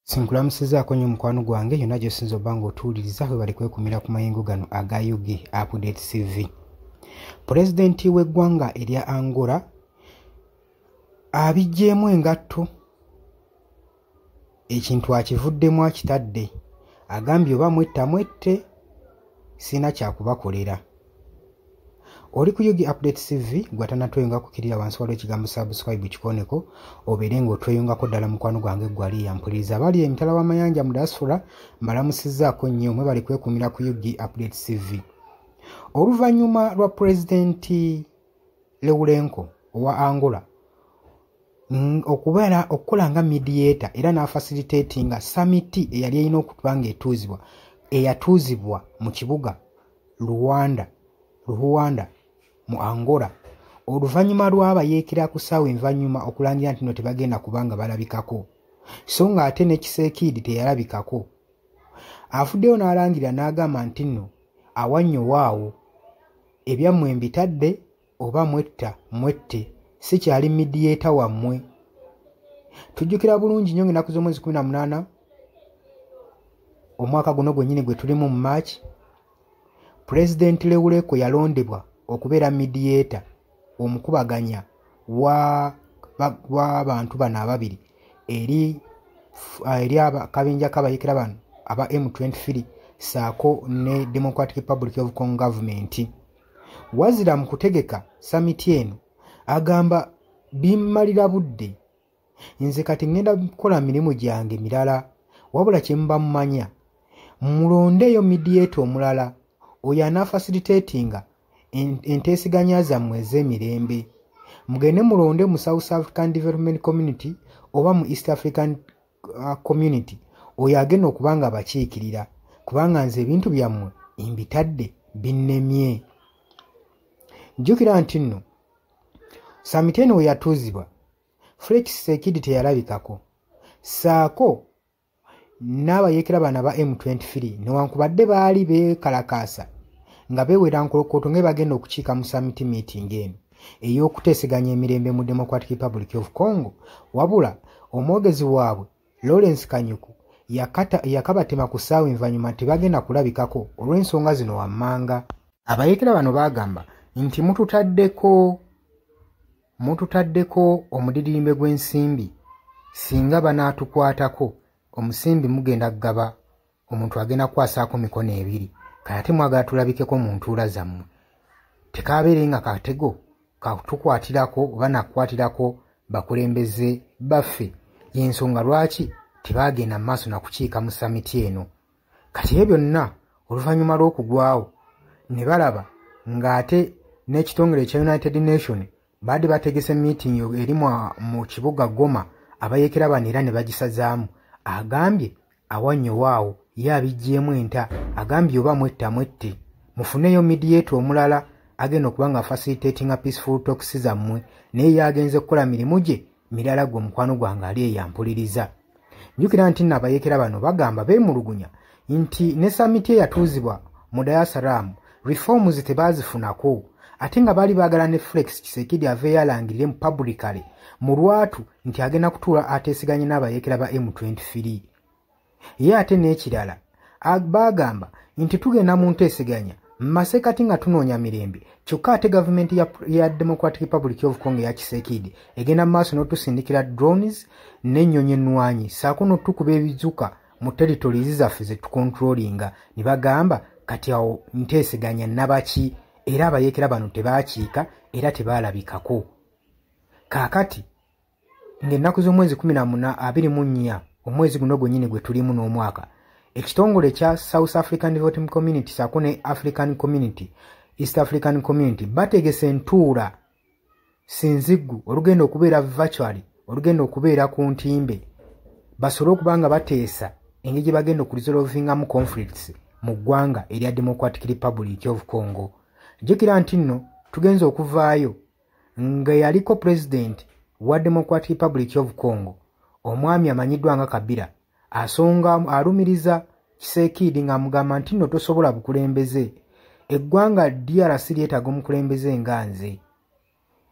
Sinkulamusizaako nnyo mukwano gwange yonna gy'osinza obba ng'otuwuliriza bwe bali kwekumira ku mayengo gano aga UG Update TV. Pulezidenti w'eggwanga erya Angola abiggyeemu engatto, ekintu akivuddemu akitadde, agambye oba mwetta mwette sina kyakubakolera. Oli ku UG Update TV gwatanatweyunga kukirira wansi waliwo ekigambo subscribe kikoneko obeere ng'otweyungako ddala mukwano gwange gwali yampuliriza. Abali emitala w'amayanja mu diaspora mbalamusizzaako nnyo mwe bali kwekumira ku UG Update TV. Oluvannyuma lwa Pulezidenti Lourenco owa Angola okukola nga mediator era n'afacilitatinga summit eyali erina okuba ng'etuuzibwa eyatuuzibwa mu kibuga Luanda mu Angola, oluvannyuma lw'abayeekera ku ssaawa envannyuma okulangira nti no tebagenda kubanga balabikako, so nga ate ne Kisekedi teyalabikako. Afuddeyo n'alangira n'agamba nti nno awannyo waawo ebyammwe mbitadde oba mwetta mwette, sikyali mediator wammwe. Tujjukira bulungi nnyo ng'ennaku z'omwezi 18 omwaka guno gwennyini gwe tulimu mu March, Pulezidenti Lourenco yalondebwa okubeera mediator omukubaganya w'abantu bano ababiri eri akabinja k'abayeekera bano aba M23 saako ne Democratic Republic of Congo Government. Wazira mu kutegeka summit eno agamba bimmalira budde, nze kati ngenda kukola mirimu gyange mirala, wabula kye muba mumanya mulondeeyo mediator omulala oyo anaafacilitatinga enteeseganya zammwe ez'emirembe. Mugende mulonde mu South African Development Community oba mu East African Community oyo agenda okuba nga abakiikirira, kubanga nze ebintu byammwe mbitadde binnemye. Njjukira nti nno summit eno we yatuuzibwa Felix Tshisekedi teyalabikako, saako n'abayeekera bano aba M23 newankubadde baali beekalakaasa nga beewera nkolokooto nga bagenda okukiika mu summit meeting eno ey'okuteeseganya emirembe mu Democratic Republic of Congo, wabula omwogezi waabwe Lawrence Kanyuku yakabatema ku ssaawa envannyuma nti bagenda kulabikako olw'ensonga zino wammanga. Abayeekera bano baagamba nti mututaddeko omudidirimbe gw'ensimbi, singa banaatukwatako omusimbi mugenda kugaba omuntu agenda kukwasaako mikono ebiri, kati ate mwagala tulabikeko mu ntuula zammwe. Tekaabeere nga katego katukwatirako oba nakukwatirako bakulembeze baffe, y'ensonga lwaki tebaagenda mu maaso nakukiika mu samiti eno. Kati ebyo byonna oluvannyuma lw'okugwawo ne balaba ng'ate n'ekitongole ekya United Nations badde bategese meeting eri mu kibuga Goma, abayeekera bano era ne bagisazaamu. Agambye awannyo waawo ye abiggyeemu enta, agambye oba mwetta mwette mufuneyo mediator omulala agenda okuba nga facilitatinga peaceful talks zammwe, naye yagenze kukola mirimu gye mirala gwe mukwano gwange ali eyampuliriza. Njukira nti nno abayeekera bano bagamba beemulugunya nti ne summit eyatuuzibwa mu Dar es Salaam reforms tebaazifunako, ate nga baali baagala ne Felix Tshisekedi aveeyo alangirire mu publicly mu lwatu nti agenda kutuula ateeseganye n'abayeekera ba M23. Ye ate n'ekirala baagamba nti tugenda mu nteeseganya masekati nga tunoonya mirembe, kyokka ate gavumenti ya Democratic Republic of Congo ya Tshisekedi egenda mu maaso n'otusindikira drones n'ennyonyi ennwanyi saako n'otukuba ebizuka mu territories zaffe ze tukontrolinga. Ne bagamba kati awo nteeseganya nabaki, era abayeekera bano tebaakiika era tebaalabikako. Kaakati ng'ennaku z'omwezi 24 omwezi guno gwennyini gwe tulimu n'omwaka, ekitongole kya South African Development Community saako ne African Community, East African Community bategese entuula sinziggu olugenda okubeera virtually, olugenda okubeera ku ntimbe, basobole okuba nga bateesa engeri gye bagenda okuresolvingamu conflicts mu ggwanga erya Democratic Republic of Congo. Jjukira nti nno tugenza okuvaayo nga yaliko President wa Democratic Republic of Congo omwami amanyiddwa nga Kabila asonga alumiriza Kisekedi ng'amugamba nti nno tosobola bukulembeze, eggwanga DRC lyetaaga omukulembeze nga nze.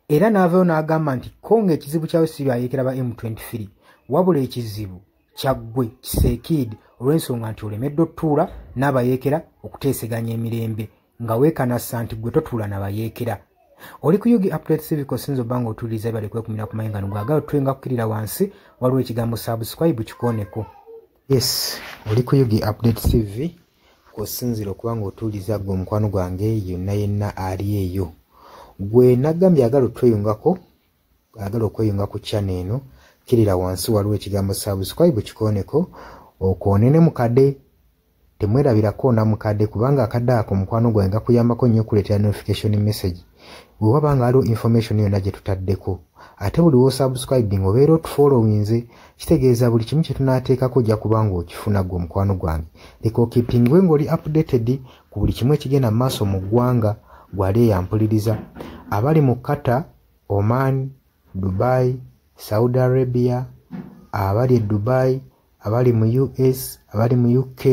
Era n'avaayo n'agamba nti Kongo ekizibu kyayo si bayeekera ba M23 wabula ekizibu kyaggwe kiseekid olw'ensonga nti olemeddwa otuula n'abayeekera okuteeseganya emirembe nga weekanasa nti gwe totuula n'abayeekera. Oli ku Yugi Updates TV kosinza obbanga otuuliriza bali kwekumira ku mayingano gwagala otwenga kukkirira wansi waliwo ekigambo subscribe kikooneko. Yes, oli ku Yugi Updates TV kosinzira okubanga otuuliriza gwe omukwano gwange yonna yenna ali eyo. Gwe nagambye agala otweyungako, agala okweyunga ku channel eno, kirira wansi waliwo ekigambo subscribe kikooneko okoonene mukadde. Temwerabirako na mukadde kubanga akadde ako mukwano gwange gakuyambako nnyo okuleetera notification message bwe waba nga waliwo information yonna gye tutaddeko. Ate buli wo subscribing obeera otufollowinze, kitegeeza buli kimu kye tunaateekako ojja kubanga okifuna gwe omukwano gwange. Leka okipingwe ng'oli updated ku buli kimu ekigenda mu maaso mu ggwanga gwali eyampuliriza. Abali mu Qatar, Oman, Dubai, Saudi Arabia, abali e Dubai, abali mu US, abali mu UK,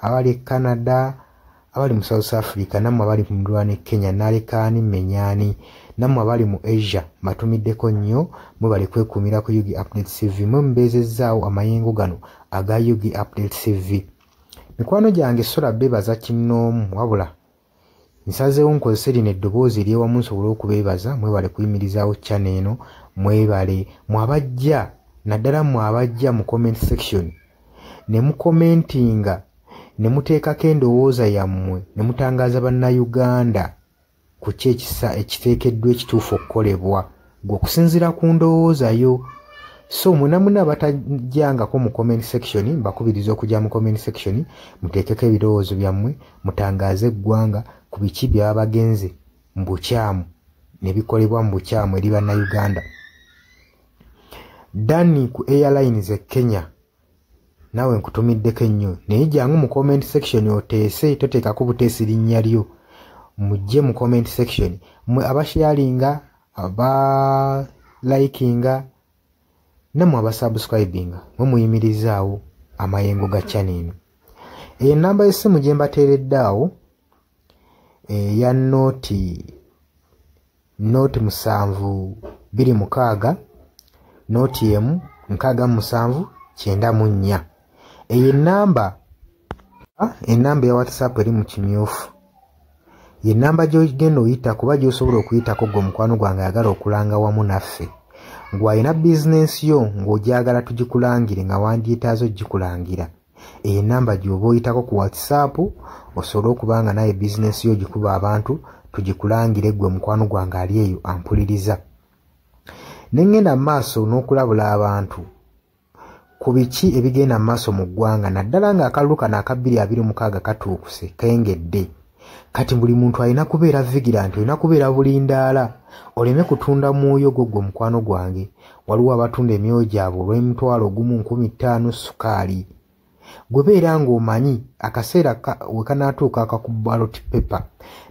abali Canada, abali mu South Africa, nammwe abali mu Ndwana Kenya, nalekaani menyani, nammwe abali mu Asia, matumiddeko nnyo, mwe bali kwekuumira ku Yugi Updates TV, mwe mubeezezzaawo amayengo gano aga Yugi Updates TV. Mikwano gyange sola beebaza kinnoomu, wabula nsazeewo nkozese lino eddoboozi ery'ewamu nsobole okubeebaza, mwebale kuyimirizaawo channel eno, mwebale mwabajja, naddala mwabajja mu comment section ne mukomentinga ne muteekako endowooza yammwe ne mutangaaza bannayuganda ku ki ekiteekeddwa ekituufu okukolebwa gwe okusinziira ku ndowooza yo. So muna batajjangako mu comment section, mbakubiriza okujja mu comment section muteekeko ebirowoozo byammwe, mutangaaze eggwanga ku biki byaba bagenze mu bukyamu ne bikolebwa mu bukyamu eri bannayuganda. Dani ku Airlines e Kenya, nawe nkutumiddeko ennyo, naye jangu mu comment section oteese, toteekako buteesi linnya lyo, mujje mu comment section mwe abasharinga, abalikinga, nammwe abasubscribinga, mwe muyimirizaawo amayengo ga channel eno. Ennamba y'essimu gye mbateeredde awo eya nooti 726 nooti emu 67994. Eyo ennamba ya WhatsApp eri mu kimyufu. Ye nnamba gy'ogenda oyita kuba gy'osobola okuyitako gwe omukwano gwange ayagala okulanga wamu naffe. Ng'alina bizinensi yo ng'ogyagala tugikulangire nga wandyetaaze ogikulangira. Eyo ennamba gy'oba oyitako ku WhatsApp osobole okubanga naye bizinensi yo gikuba abantu tugikulangire gwe omukwano gwange ali eyo ampuliriza. Ne ngenda mu maaso n'okulabula abantu ku biki ebigenda mu maaso mu ggwanga, naddala ng'akalulu kano aka 2026 katuukuse kengedde. Kati buli muntu alina kubeera vigilant, olina kubeera bulindaala, oleme kutunda mwoyo gwo gwe omukwano gwange. Waliwo abatunda emyoyo gyabwe olw'M15,000 sukaali. Gwe beera ng'omanyi akaseera we kanaatuuka akakuba ballot paper,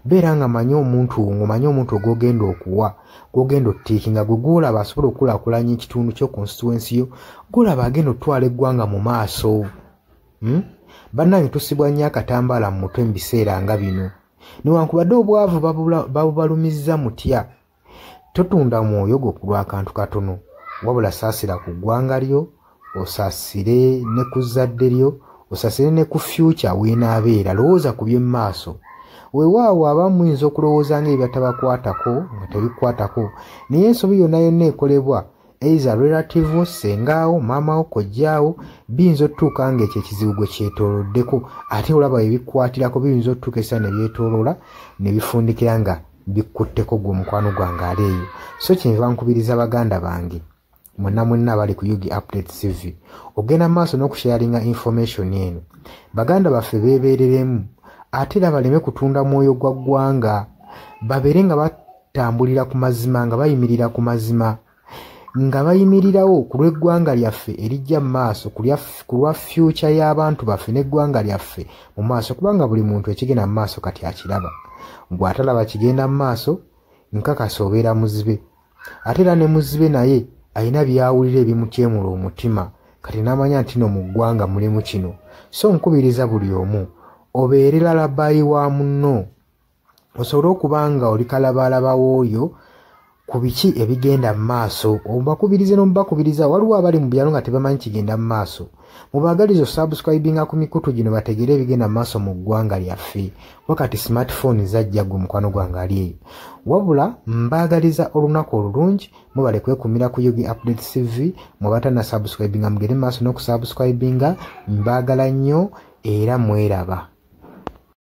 beera nga manyi omuntu ng'omanyi omuntu ogw'ogenda okuwa, gw'ogenda ottiikinga, gwe gw'olaba asobola okukulaakulanya ekitundu kyo constituency yo, gw'olaba agenda otwala eggwanga mu maaso. Bannange tusibwa nnyo akatambaala mu mutwe mu biseera nga bino. Newankubadde obwavu babubalumizza mutya, totunda mwoyo gwo ku lw'akantu katono, wabula saasira ku ggwanga lyo, osaasire ne ku zadde lyo, osaasire ne ku future weenaabeera. Lowooza ku by'emu maaso. Weewaawo abamu muyinza okulowooza ng'ebyo tabakwatako nga tebikwatako, naye ensobi yonna yonna ekolebwa eiza relative, sengaawo, maamawo, kojjaawo, biyinza otutuuka ng'ekyo ekizibu gwe kyetooloddeko, ate olaba ebikwatirako biyinza otutuuka essa ne byetooloola ne bifundikira nga bikkutteko gwe omukwano gwange ali eyo. So kyenva nkubiriza baganda bange mwenna abali ku Yugi Updates TV ogenda maaso n'okusharinga information eno. Baganda baffe beebereremu, ate era baleme kutunda mwoyo gwa ggwanga, babeere nga batambulira ku mazima, nga bayimirira ku mazima, nga bayimirirawo ku lw'eggwanga lyaffe erijja mu maaso, ku lwa future y'abantu baffe n'eggwanga lyaffe mu maaso, kubanga buli muntu ekigenda mu maaso kati akiraba. Bw'atalaba kigenda mu maaso, nkakasa obeera muzibe. Ate era ne muzibe naye alina byawulira ebimutyemula omutima, kati n'amanya nti no mu ggwanga mulimu kino. So nkubiriza buli omu obeere lalabayi wa munno, osobole okuba nga oli kalabaalaba w'oyo ku biki ebigenda mu maaso. Obakubirize n'omubakubiriza waliwo abali mu byalo nga tebamanyi kigenda mu maaso. Mubaagaliza subscribinga ku mikutu gino bategere ebigenda mu maaso mu ggwanga lyaffe. Wakati smartphone zajja gwe mukwano gwange ali eyo. Wabula mbaagaliza olunaku olulungi mubale kwekumira ku Yugi Updates TV mubata na subscribinga mugere mu maaso n'okusubscribinga. Mbaagala nnyo era mweraba.